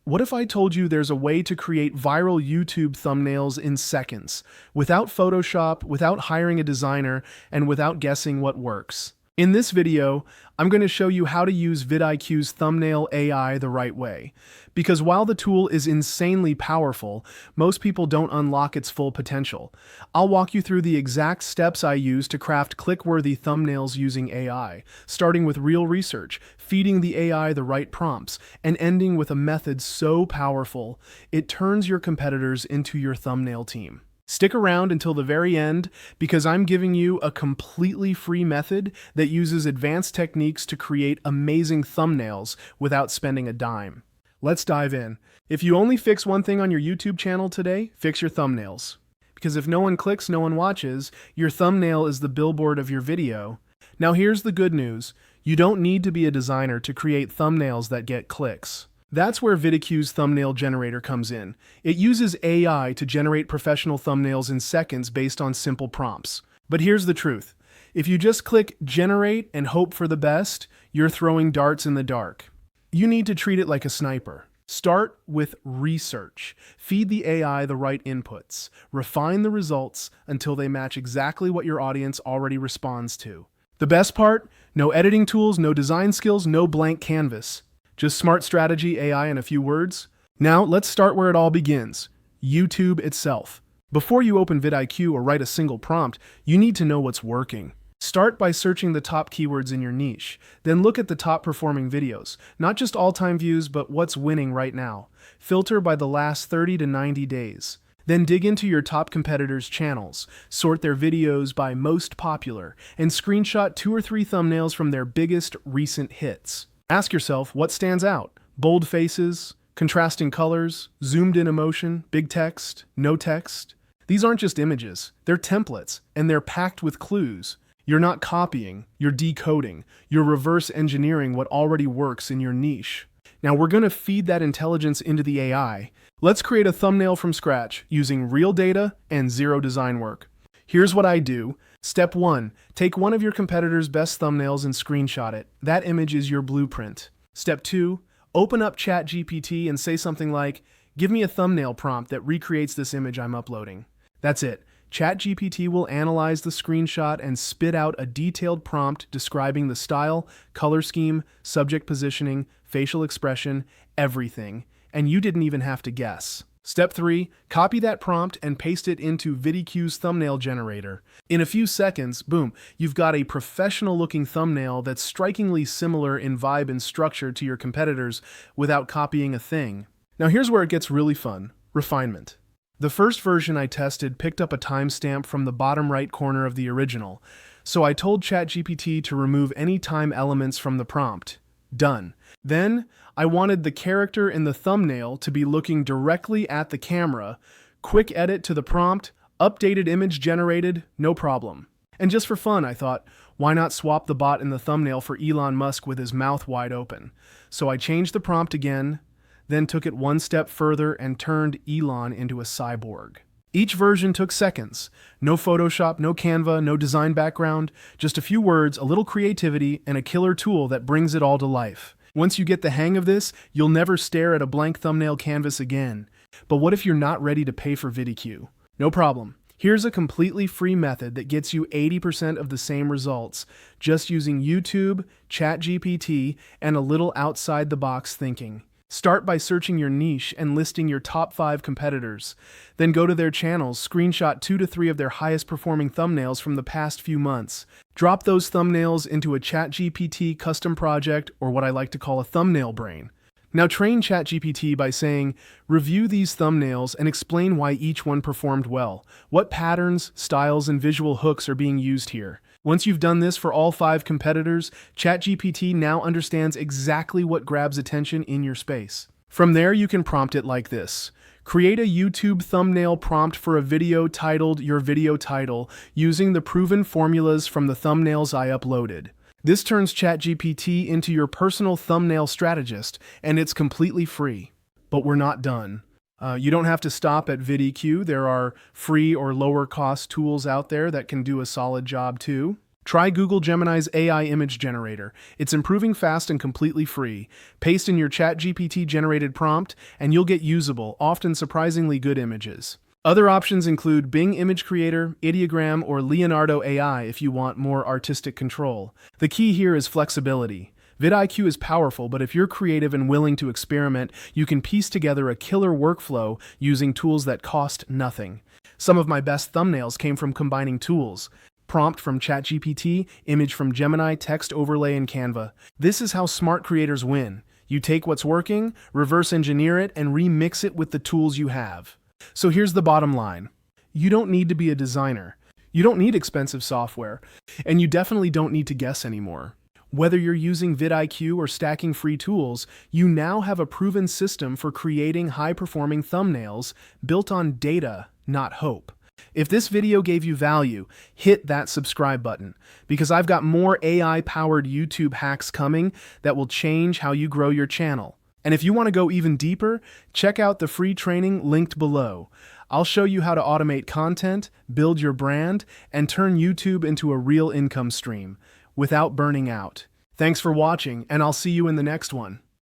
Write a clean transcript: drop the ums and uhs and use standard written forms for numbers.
What if I told you there's a way to create viral YouTube thumbnails in seconds, without Photoshop, without hiring a designer, and without guessing what works? In this video, I'm going to show you how to use VidIQ's thumbnail AI the right way. Because while the tool is insanely powerful, most people don't unlock its full potential. I'll walk you through the exact steps I use to craft click-worthy thumbnails using AI, starting with real research, feeding the AI the right prompts, and ending with a method so powerful, it turns your competitors into your thumbnail team. Stick around until the very end because I'm giving you a completely free method that uses advanced techniques to create amazing thumbnails without spending a dime. Let's dive in. If you only fix one thing on your YouTube channel today, fix your thumbnails. Because if no one clicks, no one watches, your thumbnail is the billboard of your video. Now here's the good news. You don't need to be a designer to create thumbnails that get clicks. That's where VidIQ's thumbnail generator comes in. It uses AI to generate professional thumbnails in seconds based on simple prompts. But here's the truth. If you just click generate and hope for the best, you're throwing darts in the dark. You need to treat it like a sniper. Start with research. Feed the AI the right inputs. Refine the results until they match exactly what your audience already responds to. The best part? No editing tools, no design skills, no blank canvas. Just smart strategy, AI, and a few words? Now, let's start where it all begins. YouTube itself. Before you open VidIQ or write a single prompt, you need to know what's working. Start by searching the top keywords in your niche. Then look at the top performing videos. Not just all-time views, but what's winning right now. Filter by the last 30 to 90 days. Then dig into your top competitors' channels, sort their videos by most popular, and screenshot 2 or 3 thumbnails from their biggest recent hits. Ask yourself what stands out. Bold faces, contrasting colors, zoomed in emotion, big text, no text. These aren't just images, they're templates, and they're packed with clues. You're not copying, you're decoding. You're reverse engineering what already works in your niche. Now we're going to feed that intelligence into the AI. Let's create a thumbnail from scratch using real data and zero design work. Here's what I do. Step 1. Take one of your competitors' best thumbnails and screenshot it. That image is your blueprint. Step 2. Open up ChatGPT and say something like, "Give me a thumbnail prompt that recreates this image I'm uploading." That's it. ChatGPT will analyze the screenshot and spit out a detailed prompt describing the style, color scheme, subject positioning, facial expression, everything. And you didn't even have to guess. Step 3, copy that prompt and paste it into VidIQ's thumbnail generator. In a few seconds, boom, you've got a professional-looking thumbnail that's strikingly similar in vibe and structure to your competitors without copying a thing. Now here's where it gets really fun. Refinement. The first version I tested picked up a timestamp from the bottom right corner of the original, so I told ChatGPT to remove any time elements from the prompt. Done. Then, I wanted the character in the thumbnail to be looking directly at the camera. Quick edit to the prompt, updated image generated, no problem. And just for fun, I thought, why not swap the bot in the thumbnail for Elon Musk with his mouth wide open? So I changed the prompt again, then took it one step further and turned Elon into a cyborg. Each version took seconds. No Photoshop, no Canva, no design background, just a few words, a little creativity, and a killer tool that brings it all to life. Once you get the hang of this, you'll never stare at a blank thumbnail canvas again. But what if you're not ready to pay for VidIQ? No problem. Here's a completely free method that gets you 80% of the same results, just using YouTube, ChatGPT, and a little outside-the-box thinking. Start by searching your niche and listing your top 5 competitors. Then go to their channels, screenshot 2 to 3 of their highest performing thumbnails from the past few months. Drop those thumbnails into a ChatGPT custom project, or what I like to call a thumbnail brain. Now train ChatGPT by saying, review these thumbnails and explain why each one performed well. What patterns, styles, and visual hooks are being used here? Once you've done this for all 5 competitors, ChatGPT now understands exactly what grabs attention in your space. From there, you can prompt it like this. Create a YouTube thumbnail prompt for a video titled your video title using the proven formulas from the thumbnails I uploaded. This turns ChatGPT into your personal thumbnail strategist, and it's completely free. But we're not done. You don't have to stop at VidIQ. There are free or lower cost tools out there that can do a solid job too. Try Google Gemini's AI image generator. It's improving fast and completely free. Paste in your ChatGPT generated prompt, and you'll get usable, often surprisingly good images. Other options include Bing Image Creator, Ideogram, or Leonardo AI if you want more artistic control. The key here is flexibility. VidIQ is powerful, but if you're creative and willing to experiment, you can piece together a killer workflow using tools that cost nothing. Some of my best thumbnails came from combining tools. Prompt from ChatGPT, image from Gemini, text overlay in Canva. This is how smart creators win. You take what's working, reverse engineer it, and remix it with the tools you have. So here's the bottom line. You don't need to be a designer. You don't need expensive software. And you definitely don't need to guess anymore. Whether you're using VidIQ or stacking free tools, you now have a proven system for creating high-performing thumbnails built on data, not hope. If this video gave you value, hit that subscribe button, because I've got more AI-powered YouTube hacks coming that will change how you grow your channel. And if you want to go even deeper, check out the free training linked below. I'll show you how to automate content, build your brand, and turn YouTube into a real income stream without burning out. Thanks for watching, and I'll see you in the next one.